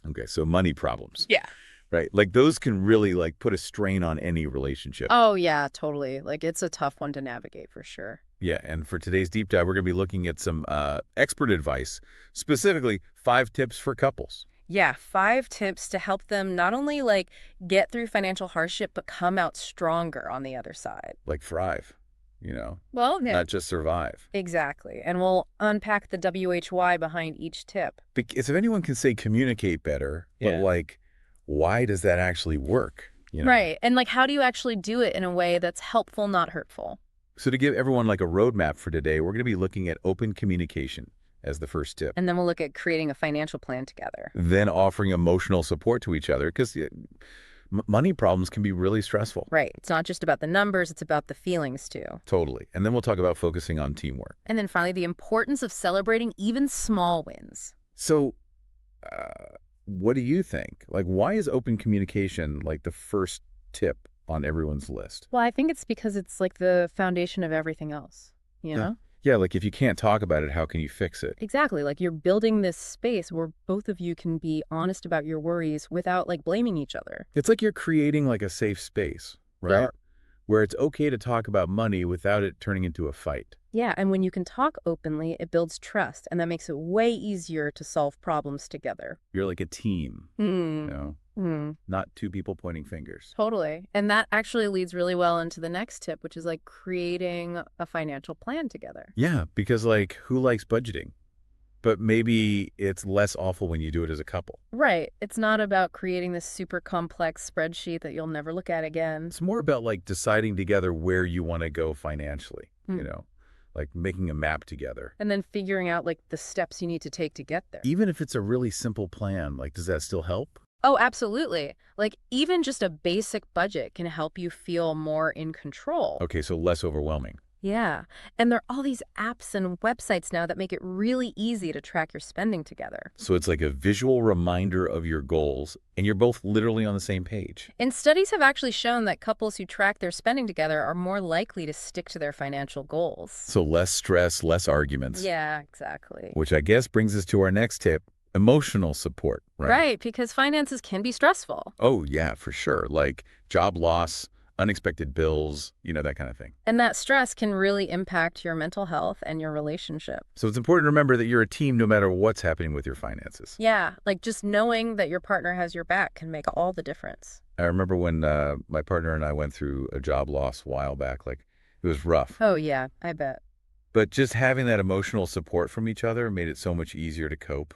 Okay, so money problems, Yeah. right? Like those can really like put a strain on any relationship. Oh, yeah, totally. Like, it's a tough one to navigate for sure. Yeah, and for today's deep dive, we're going to be looking at some expert advice, specifically 5 tips for couples. Yeah, 5 tips to help them not only like get through financial hardship, but come out stronger on the other side. Like thrive, you know, Well, yeah, not just survive. exactly. And we'll unpack the WHY behind each tip. Because if anyone can say communicate better, but Yeah. like, why does that actually work? Right. And like, how do you actually do it in a way that's helpful, not hurtful? So to give everyone like a roadmap for today, we're going to be looking at open communication as the first tip. And then we'll look at creating a financial plan together. Then offering emotional support to each other because money problems can be really stressful. Right. It's not just about the numbers, it's about the feelings too. Totally. And then we'll talk about focusing on teamwork. And then finally, the importance of celebrating even small wins. So what do you think? Like, why is open communication like the first tip on everyone's list? Well, I think it's because it's like the foundation of everything else, you Yeah. know? Yeah, like if you can't talk about it, how can you fix it? Exactly. Like you're building this space where both of you can be honest about your worries without like blaming each other. It's like you're creating like a safe space, right? Yeah. Where it's okay to talk about money without it turning into a fight. Yeah. And when you can talk openly, it builds trust. And that makes it way easier to solve problems together. You're like a team, Hmm. you know, Hmm. not two people pointing fingers. Totally. And that actually leads really well into the next tip, which is like creating a financial plan together. Yeah, because like who likes budgeting? But maybe it's less awful when you do it as a couple. Right. It's not about creating this super complex spreadsheet that you'll never look at again. It's more about like deciding together where you want to go financially, Hmm. you know, like making a map together. And then figuring out like the steps you need to take to get there. Even if it's a really simple plan, like does that still help? Oh, absolutely. Like even just a basic budget can help you feel more in control. Okay, so less overwhelming. Yeah. And there are all these apps and websites now that make it really easy to track your spending together. So it's like a visual reminder of your goals, and you're both literally on the same page. And studies have actually shown that couples who track their spending together are more likely to stick to their financial goals. So less stress, less arguments. Yeah, exactly. Which I guess brings us to our next tip, emotional support, right? Right, because finances can be stressful. Oh, yeah, for sure. Like job loss, unexpected bills, you know, that kind of thing. And that stress can really impact your mental health and your relationship. So it's important to remember that you're a team no matter what's happening with your finances. Yeah, like just knowing that your partner has your back can make all the difference. I remember when my partner and I went through a job loss a while back, like it was rough. Oh, yeah, I bet. But just having that emotional support from each other made it so much easier to cope,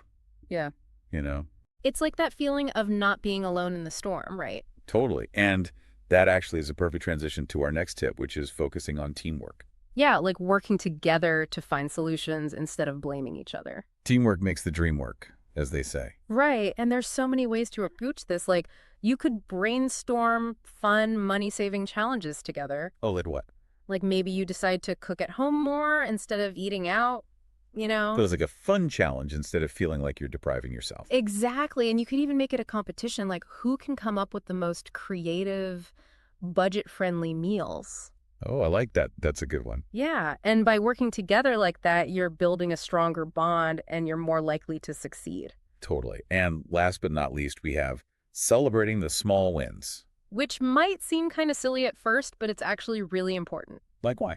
Yeah. you know? It's like that feeling of not being alone in the storm, right? Totally. And that actually is a perfect transition to our next tip, which is focusing on teamwork. Yeah, like working together to find solutions instead of blaming each other. Teamwork makes the dream work, as they say. Right, and there's so many ways to approach this. Like, you could brainstorm fun, money-saving challenges together. Oh, like what? Like, maybe you decide to cook at home more instead of eating out, you know? Feels like a fun challenge instead of feeling like you're depriving yourself. Exactly, and you could even make it a competition, like who can come up with the most creative, budget-friendly meals. Oh, I like that. That's a good one. Yeah, and by working together like that, you're building a stronger bond and you're more likely to succeed. Totally. And last but not least, we have celebrating the small wins. Which might seem kind of silly at first, but it's actually really important. Like why?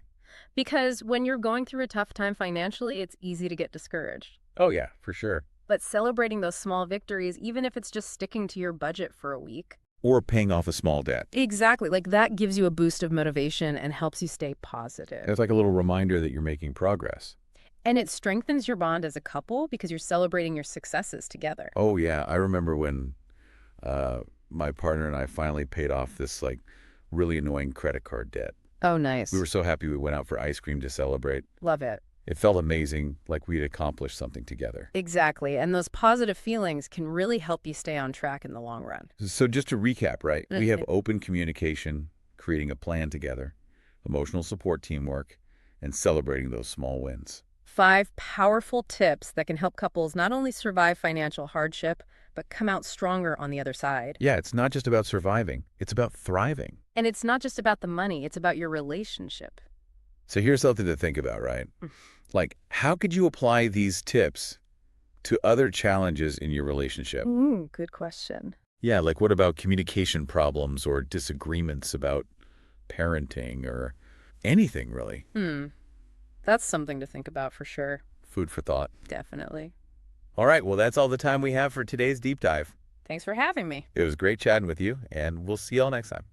Because when you're going through a tough time financially, it's easy to get discouraged. Oh, yeah, for sure. But celebrating those small victories, even if it's just sticking to your budget for a week. Or paying off a small debt. Exactly. Like that gives you a boost of motivation and helps you stay positive. It's like a little reminder that you're making progress. And it strengthens your bond as a couple because you're celebrating your successes together. Oh, yeah. I remember when my partner and I finally paid off this like really annoying credit card debt. Oh, nice. We were so happy we went out for ice cream to celebrate. Love it. It felt amazing, like we'd accomplished something together. Exactly. And those positive feelings can really help you stay on track in the long run. So just to recap, right? We have open communication, creating a plan together, emotional support teamwork, and celebrating those small wins. 5 powerful tips that can help couples not only survive financial hardship, but come out stronger on the other side. Yeah, it's not just about surviving. It's about thriving. And it's not just about the money, it's about your relationship. So here's something to think about, right? Like, how could you apply these tips to other challenges in your relationship? Good question. Yeah, like what about communication problems or disagreements about parenting or anything, really? That's something to think about for sure. Food for thought. Definitely. All right, well, that's all the time we have for today's deep dive. Thanks for having me. It was great chatting with you, and we'll see y'all next time.